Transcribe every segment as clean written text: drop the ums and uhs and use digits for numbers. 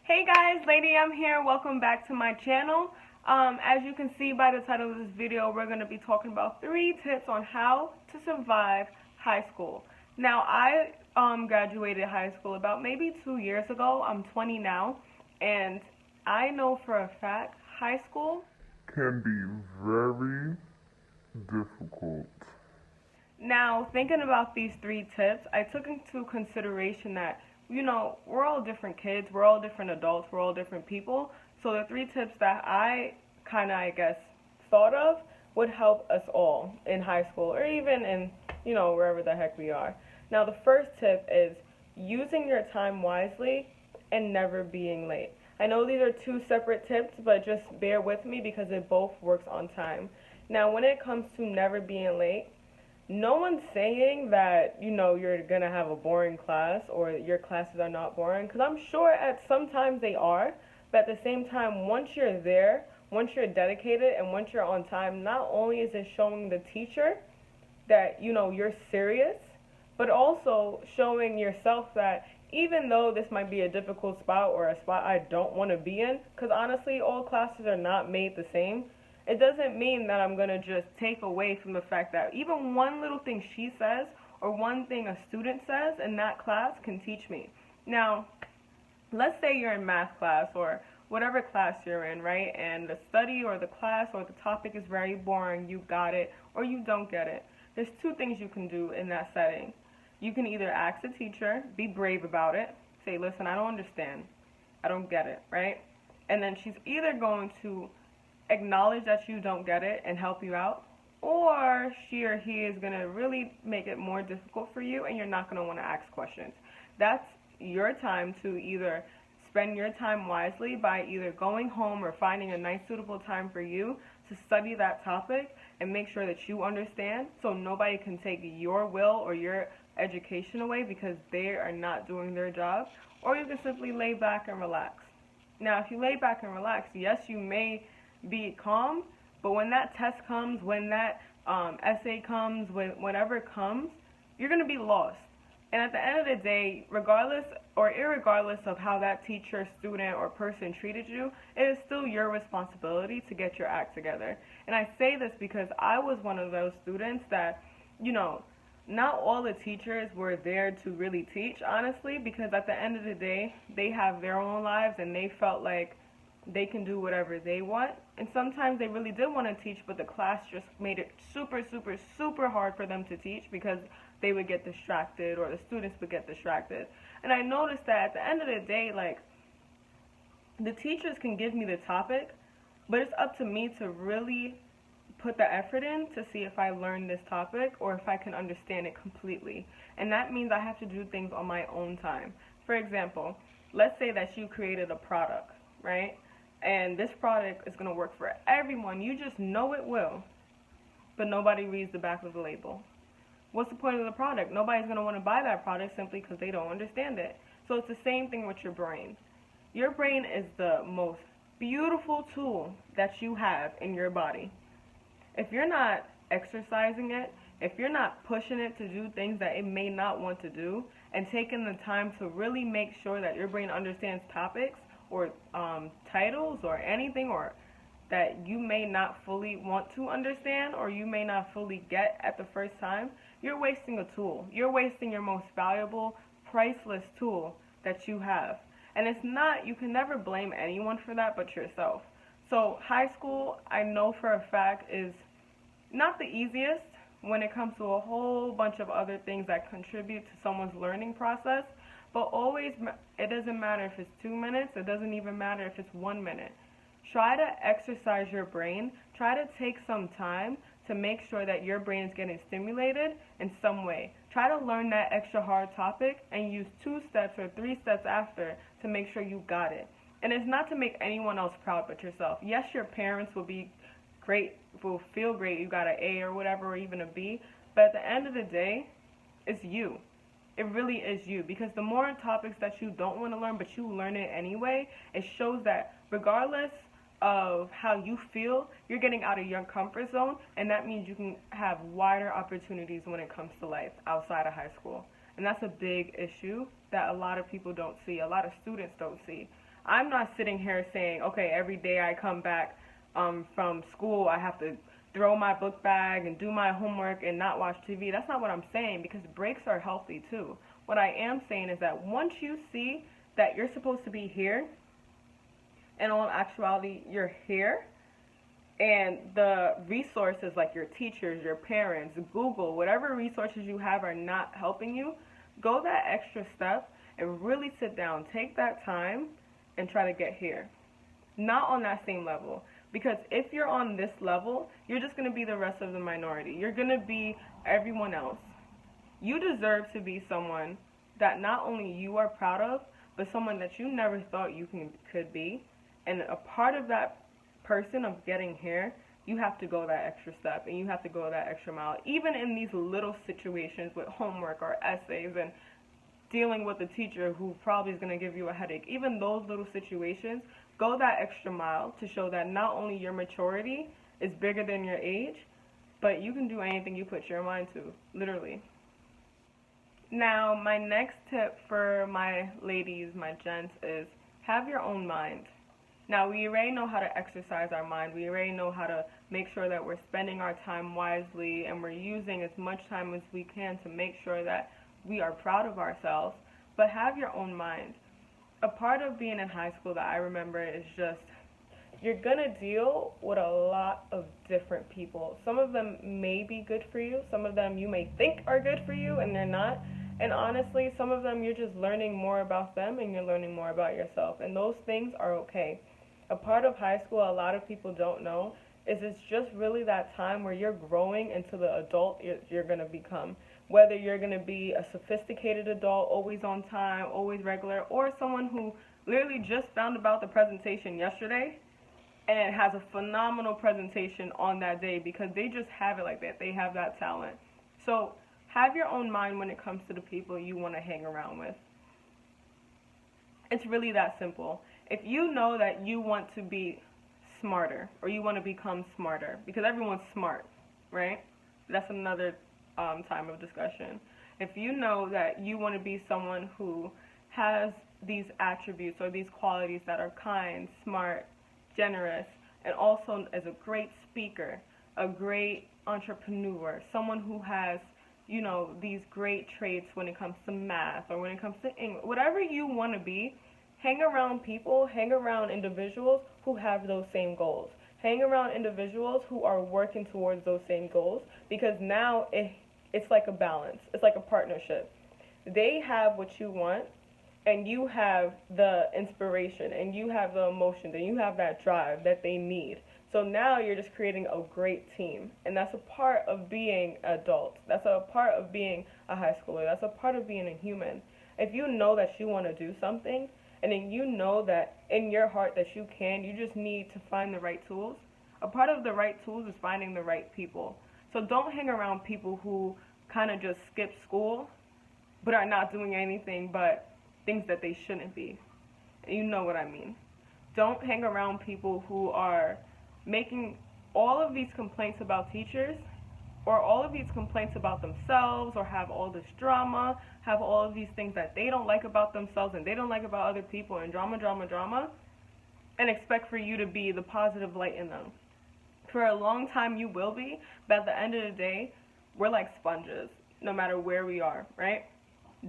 Hey guys, Lady.M here. Welcome back to my channel. As you can see by the title of this video, we're going to be talking about 3 tips on how to survive high school. Now, I graduated high school about maybe 2 years ago. I'm 20 now, and I know for a fact high school can be very difficult. Now, thinking about these 3 tips, I took into consideration that, we're all different kids, we're all different adults, we're all different people. So the 3 tips that I thought of would help us all in high school or even in, wherever the heck we are. Now, the first tip is using your time wisely and never being late. I know these are 2 separate tips, but just bear with me because it both works on time. Now, when it comes to never being late, no one's saying that, you're going to have a boring class or your classes are not boring, because I'm sure at sometimes they are, but at the same time, once you're there, once you're dedicated, and once you're on time, not only is it showing the teacher that, you're serious, but also showing yourself that even though this might be a difficult spot or a spot I don't want to be in, because honestly, all classes are not made the same, it doesn't mean that I'm going to just take away from the fact that even one little thing she says or one thing a student says in that class can teach me. Now, let's say you're in math class or whatever class you're in, right? And the study or the class or the topic is very boring, you got it, or you don't get it. There's 2 things you can do in that setting. You can either ask the teacher, be brave about it, say, listen, I don't understand, I don't get it, right? And then she's either going to acknowledge that you don't get it and help you out, or she or he is going to really make it more difficult for you and you're not going to want to ask questions. That's your time to either spend your time wisely by either going home or finding a nice suitable time for you to study that topic and make sure that you understand, so nobody can take your will or your education away because they are not doing their job, or you can simply lay back and relax. Now, if you lay back and relax, yes, you may be calm, but when that test comes, when that essay comes, whenever it comes, you're going to be lost. And at the end of the day, regardless or irregardless of how that teacher, student, or person treated you, it is still your responsibility to get your act together. And I say this because I was one of those students that, not all the teachers were there to really teach, honestly, because at the end of the day, they have their own lives and they felt like they can do whatever they want. And sometimes they really did want to teach, but the class just made it super, super, super hard for them to teach because they would get distracted or the students would get distracted. And I noticed that at the end of the day, the teachers can give me the topic, but it's up to me to really put the effort in to see if I learn this topic or if I can understand it completely. And that means I have to do things on my own time. For example, let's say that you created a product, right? And this product is going to work for everyone. You just know it will, but nobody reads the back of the label. What's the point of the product? Nobody's going to want to buy that product simply because they don't understand it. So it's the same thing with your brain. Your brain is the most beautiful tool that you have in your body. If you're not exercising it, if you're not pushing it to do things that it may not want to do, and taking the time to really make sure that your brain understands topics or titles or anything or that you may not fully want to understand or you may not fully get at the first time, you're wasting a tool. You're wasting your most valuable, priceless tool that you have. And it's not, you can never blame anyone for that but yourself. So high school, I know for a fact, is not the easiest when it comes to a whole bunch of other things that contribute to someone's learning process. But always, it doesn't matter if it's 2 minutes, it doesn't even matter if it's 1 minute. Try to exercise your brain. Try to take some time to make sure that your brain is getting stimulated in some way. Try to learn that extra hard topic and use 2 steps or 3 steps after to make sure you got it. And it's not to make anyone else proud but yourself. Yes, your parents will be great, will feel great you got an A or whatever, or even a B, but at the end of the day, it's you. It really is you, because the more topics that you don't want to learn but you learn it anyway, it shows that regardless of how you feel, you're getting out of your comfort zone, and that means you can have wider opportunities when it comes to life outside of high school. And that's a big issue that a lot of people don't see, a lot of students don't see. I'm not sitting here saying, okay, every day I come back from school, I have to throw my book bag and do my homework and not watch TV. That's not what I'm saying, because breaks are healthy too. What I am saying is that once you see that you're supposed to be here, and in actuality, you're here, and the resources like your teachers, your parents, Google, whatever resources you have are not helping you, go that extra step and really sit down. Take that time and try to get here. Not on that same level. Because if you're on this level, you're just going to be the rest of the minority. You're going to be everyone else. You deserve to be someone that not only you are proud of, but someone that you never thought you could be. And a part of that person of getting here, you have to go that extra step and you have to go that extra mile. Even in these little situations with homework or essays and dealing with a teacher who probably is going to give you a headache, even those little situations, go that extra mile to show that not only your maturity is bigger than your age, but you can do anything you put your mind to, literally. Now, my next tip for my ladies, my gents, is have your own mind. Now, we already know how to exercise our mind. We already know how to make sure that we're spending our time wisely and we're using as much time as we can to make sure that we are proud of ourselves. But have your own mind. A part of being in high school that I remember is just you're going to deal with a lot of different people. Some of them may be good for you. Some of them you may think are good for you and they're not. And honestly, some of them you're just learning more about them and you're learning more about yourself. And those things are okay. A part of high school a lot of people don't know is it's just really that time where you're growing into the adult you're going to become. Whether you're going to be a sophisticated adult, always on time, always regular, or someone who literally just found about the presentation yesterday and has a phenomenal presentation on that day because they just have it like that. They have that talent. So have your own mind when it comes to the people you want to hang around with. It's really that simple. If you know that you want to be smarter or you want to become smarter, because everyone's smart, right? That's another time of discussion. If you know that you want to be someone who has these attributes or these qualities that are kind, smart, generous, and also as a great speaker, a great entrepreneur, someone who has, you know, these great traits when it comes to math or when it comes to English, whatever you want to be, hang around people, hang around individuals who have those same goals. Hang around individuals who are working towards those same goals, because now it's like a balance. It's like a partnership. They have what you want, and you have the inspiration, and you have the emotions, and you have that drive that they need. So now you're just creating a great team, and that's a part of being adult. That's a part of being a high schooler. That's a part of being a human. If you know that you want to do something, and then you know that in your heart that you can, you just need to find the right tools. A part of the right tools is finding the right people. So don't hang around people who kind of just skip school but are not doing anything but things that they shouldn't be. And you know what I mean. Don't hang around people who are making all of these complaints about teachers or all of these complaints about themselves, or have all this drama, have all of these things that they don't like about themselves and they don't like about other people, and drama, and expect for you to be the positive light in them. For a long time you will be, but at the end of the day, we're like sponges, no matter where we are, right?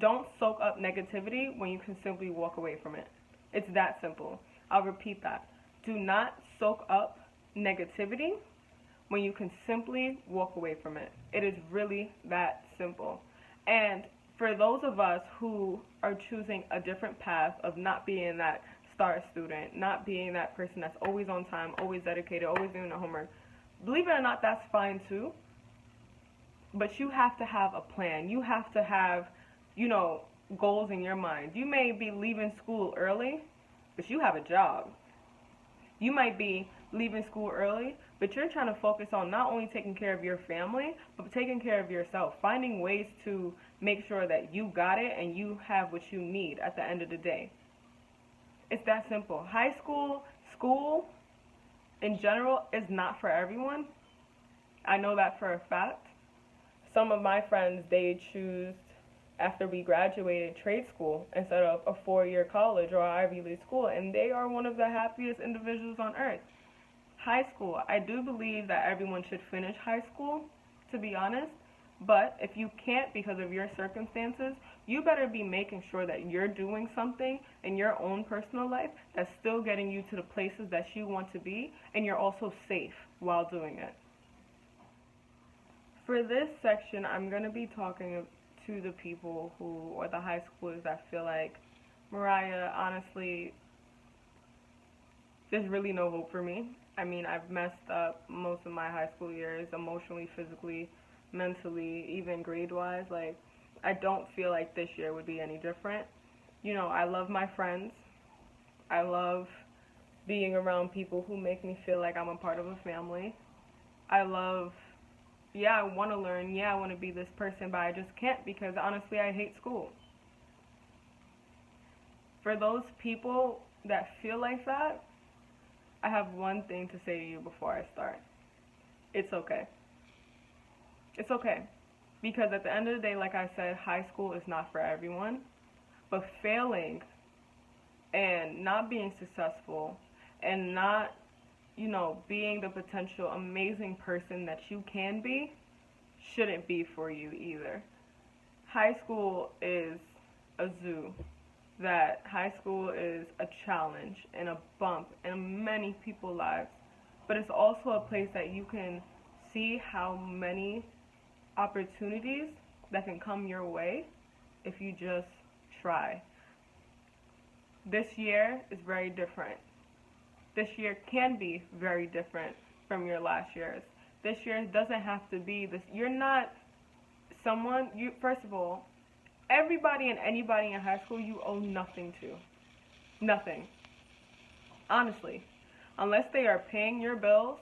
Don't soak up negativity when you can simply walk away from it. It's that simple. I'll repeat that. Do not soak up negativity when you can simply walk away from it. It is really that simple. And for those of us who are choosing a different path of not being that star student, not being that person that's always on time, always dedicated, always doing the homework, believe it or not, that's fine too. But you have to have a plan. You have to have, you know, goals in your mind. You may be leaving school early, but you have a job. You might be leaving school early, but you're trying to focus on not only taking care of your family, but taking care of yourself, finding ways to make sure that you got it and you have what you need at the end of the day. It's that simple. High school, school in general is not for everyone. I know that for a fact. Some of my friends, they choose after we graduated trade school instead of a 4-year college or Ivy League school, and they are one of the happiest individuals on earth. High school, I do believe that everyone should finish high school, to be honest, but if you can't because of your circumstances, you better be making sure that you're doing something in your own personal life that's still getting you to the places that you want to be, and you're also safe while doing it. For this section, I'm going to be talking to the people who, or the high schoolers that feel like, Mariah, honestly, there's really no hope for me. I mean, I've messed up most of my high school years, emotionally, physically, mentally, even grade-wise. Like, I don't feel like this year would be any different. You know, I love my friends. I love being around people who make me feel like I'm a part of a family. I love, I want to learn. I want to be this person, but I just can't because, honestly, I hate school. For those people that feel like that, I have one thing to say to you before I start. It's okay. It's okay. Because at the end of the day, like I said, high school is not for everyone. But failing and not being successful and not, being the potential amazing person that you can be shouldn't be for you either. High school is a zoo. That high school is a challenge and a bump in many people's lives, but it's also a place that you can see how many opportunities that can come your way if you just try. This year is very different. This year can be very different from your last year's. This year doesn't have to be this. You're not first of all, everybody and anybody in high school you owe nothing to. Nothing. Honestly. Unless they are paying your bills,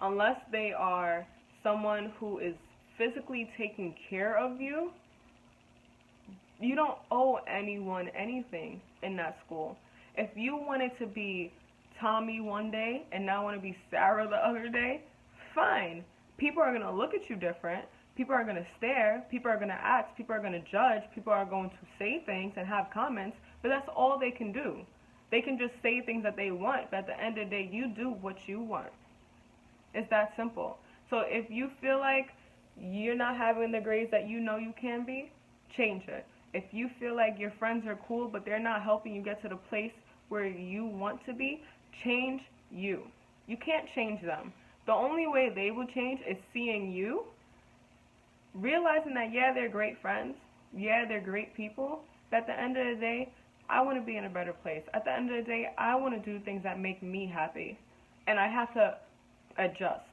unless they are someone who is physically taking care of you, you don't owe anyone anything in that school. If you wanted to be Tommy one day and now want to be Sarah the other day, fine. People are going to look at you different. People are going to stare, people are going to ask, people are going to judge, people are going to say things and have comments, but that's all they can do. They can just say things that they want, but at the end of the day, you do what you want. It's that simple. So if you feel like you're not having the grades that you know you can be, change it. If you feel like your friends are cool, but they're not helping you get to the place where you want to be, change you. You can't change them. The only way they will change is seeing you, realizing that, they're great friends, they're great people, but at the end of the day, I want to be in a better place. At the end of the day, I want to do things that make me happy, and I have to adjust.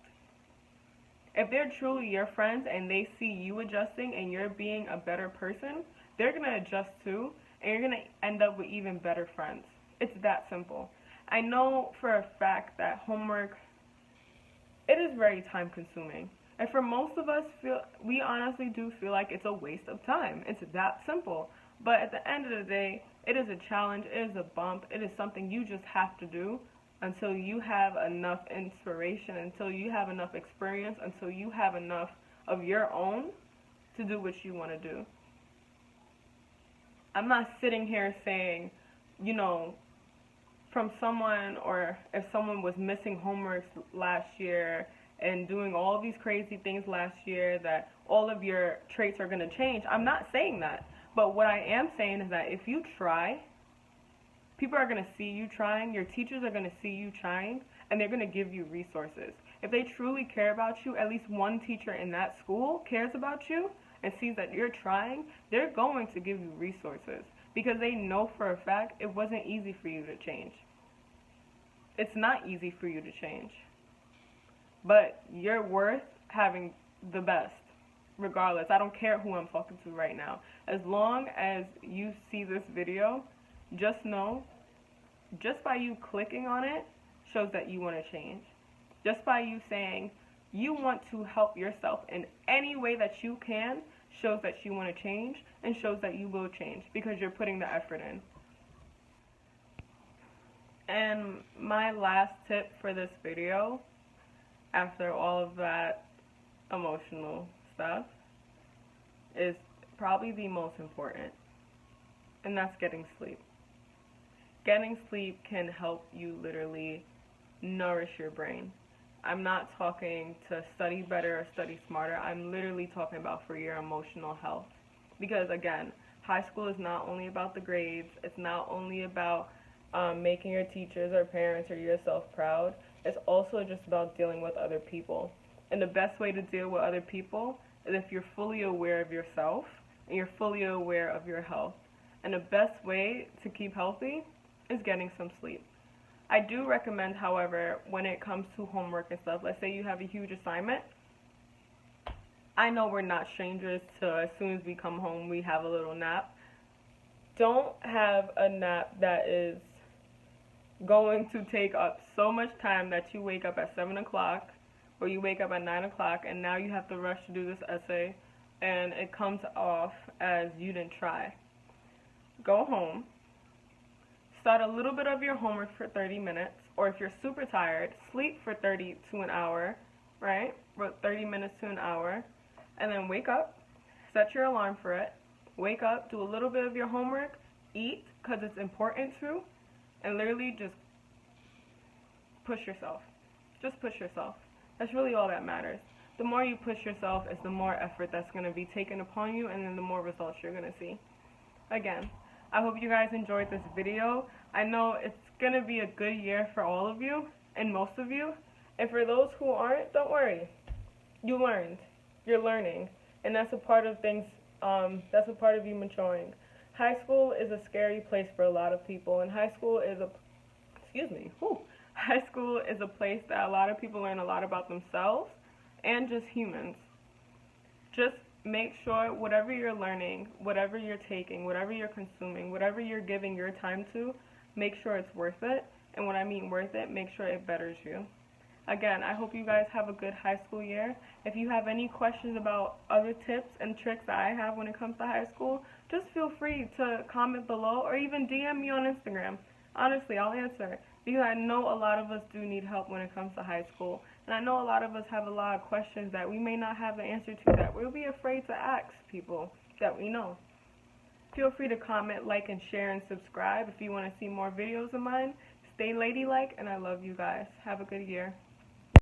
If they're truly your friends and they see you adjusting and you're being a better person, they're going to adjust too, and you're going to end up with even better friends. It's that simple. I know for a fact that homework, it is very time consuming. And for most of us, we honestly do feel like it's a waste of time. It's that simple. But at the end of the day, it is a challenge, it is a bump, it is something you just have to do until you have enough inspiration, until you have enough experience, until you have enough of your own to do what you want to do. I'm not sitting here saying, from someone, or if someone was missing homework last year and doing all these crazy things last year, that all of your traits are going to change. I'm not saying that. But what I am saying is that if you try, people are going to see you trying, your teachers are going to see you trying, and they're going to give you resources. If they truly care about you, at least one teacher in that school cares about you and sees that you're trying, they're going to give you resources because they know for a fact it wasn't easy for you to change. It's not easy for you to change. But you're worth having the best, regardless. I don't care who I'm talking to right now. As long as you see this video, just know, just by you clicking on it, shows that you want to change. Just by you saying you want to help yourself in any way that you can, shows that you want to change, and shows that you will change because you're putting the effort in. And my last tip for this video, after all of that emotional stuff, is probably the most important, and that's getting sleep. Getting sleep can help you literally nourish your brain. I'm not talking to study better or study smarter. I'm literally talking about for your emotional health. Because again, high school is not only about the grades. It's not only about making your teachers or parents or yourself proud. It's also just about dealing with other people. And the best way to deal with other people is if you're fully aware of yourself and you're fully aware of your health. And the best way to keep healthy is getting some sleep. I do recommend, however, when it comes to homework and stuff, let's say you have a huge assignment. I know we're not strangers to as soon as we come home, we have a little nap. Don't have a nap that is going to take up so much time that you wake up at 7 o'clock or you wake up at 9 o'clock and now you have to rush to do this essay and it comes off as you didn't try. Go home. Start a little bit of your homework for 30 minutes, or if you're super tired, sleep for 30 to an hour, right? 30 minutes to an hour, and then wake up, set your alarm for it, wake up, do a little bit of your homework, eat, because it's important to, and literally just push yourself. Just push yourself. That's really all that matters. The more you push yourself is the more effort that's going to be taken upon you, and then the more results you're going to see. Again, I hope you guys enjoyed this video. I know it's going to be a good year for all of you and most of you. And for those who aren't, don't worry. You learned. You're learning. And that's a part of things, that's a part of you maturing. High school is a scary place for a lot of people. And high school is high school is a place that a lot of people learn a lot about themselves and just humans. Just make sure whatever you're learning, whatever you're taking, whatever you're consuming, whatever you're giving your time to, make sure it's worth it. And when I mean worth it, make sure it betters you. Again, I hope you guys have a good high school year. If you have any questions about other tips and tricks that I have when it comes to high school, just feel free to comment below or even DM me on Instagram. Honestly, I'll answer. Because I know a lot of us do need help when it comes to high school. And I know a lot of us have a lot of questions that we may not have the answer to, that we'll be afraid to ask people that we know. Feel free to comment, like, and share, and subscribe if you want to see more videos of mine. Stay ladylike, and I love you guys. Have a good year.